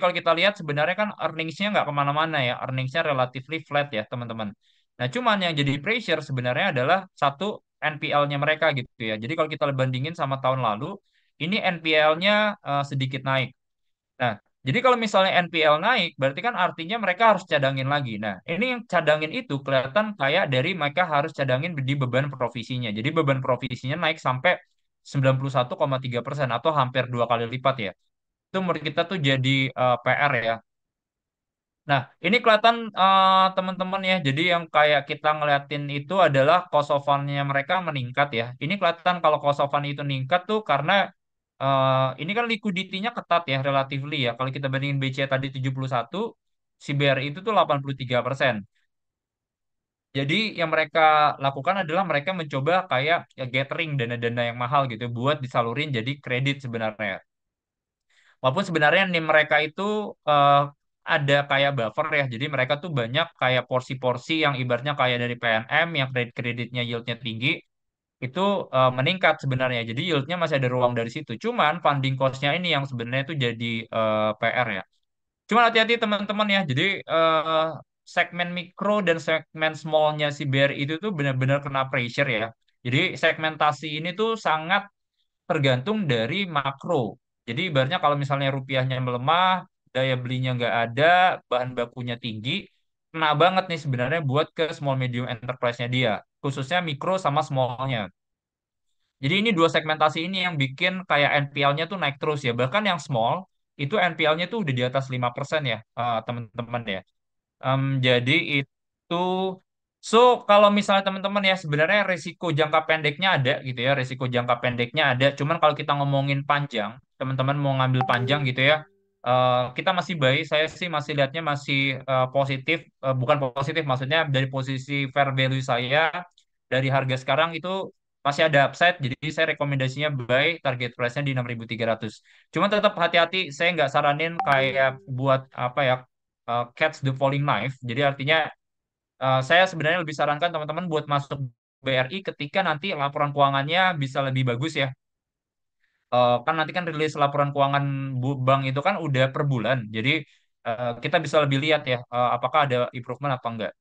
kalau kita lihat sebenarnya kan earnings-nya nggak kemana-mana ya, earnings-nya relatively flat ya teman-teman. Nah, cuman yang jadi pressure sebenarnya adalah satu NPL-nya mereka gitu ya. Jadi kalau kita bandingin sama tahun lalu, ini NPL-nya sedikit naik. Nah, jadi kalau misalnya NPL naik, berarti kan artinya mereka harus cadangin lagi. Nah, ini yang cadangin itu kelihatan kayak dari mereka harus cadangin di beban provisinya. Jadi beban provisinya naik sampai 91,3% atau hampir dua kali lipat ya. Itu menurut kita tuh jadi PR ya. Nah, ini kelihatan teman-teman ya. Jadi yang kayak kita ngeliatin itu adalah cost of fund-nya mereka meningkat ya. Ini kelihatan kalau cost of fund itu meningkat tuh karena ini kan liquidity-nya ketat ya relatively ya. Kalau kita bandingin BCA tadi 71, si BRI itu tuh 83%. Jadi yang mereka lakukan adalah mereka mencoba kayak ya, gathering dana-dana yang mahal gitu buat disalurin jadi kredit sebenarnya. Walaupun sebenarnya NIM mereka itu eh, ada kayak buffer ya. Jadi mereka tuh banyak kayak porsi-porsi yang ibaratnya kayak dari PNM yang kredit-kreditnya yieldnya tinggi itu meningkat sebenarnya. Jadi yieldnya masih ada ruang dari situ. Cuman funding cost-nya ini yang sebenarnya itu jadi PR ya. Cuman hati-hati teman-teman ya. Jadi segmen mikro dan segmen small-nya si BRI itu tuh benar-benar kena pressure ya. Jadi segmentasi ini tuh sangat tergantung dari makro. Jadi ibaratnya kalau misalnya rupiahnya melemah, daya belinya nggak ada, bahan bakunya tinggi, kena banget nih sebenarnya buat ke small medium enterprise-nya dia, khususnya mikro sama small-nya. Jadi ini dua segmentasi ini yang bikin kayak NPL-nya tuh naik terus ya. Bahkan yang small itu NPL-nya tuh udah di atas 5% ya, teman-teman ya. Jadi itu, so kalau misalnya teman-teman ya sebenarnya risiko jangka pendeknya ada gitu ya, risiko jangka pendeknya ada. Cuman kalau kita ngomongin panjang, teman-teman mau ngambil panjang gitu ya, kita masih baik. Saya sih masih lihatnya masih positif, bukan positif, maksudnya dari posisi fair value saya dari harga sekarang itu masih ada upside. Jadi saya rekomendasinya buy, target price-nya di 6.300. Cuman tetap hati-hati, saya nggak saranin kayak buat apa ya catch the falling knife. Jadi artinya saya sebenarnya lebih sarankan teman-teman buat masuk BRI ketika nanti laporan keuangannya bisa lebih bagus ya. Kan nanti kan rilis laporan keuangan bank itu kan udah per bulan. Jadi kita bisa lebih lihat ya apakah ada improvement atau enggak.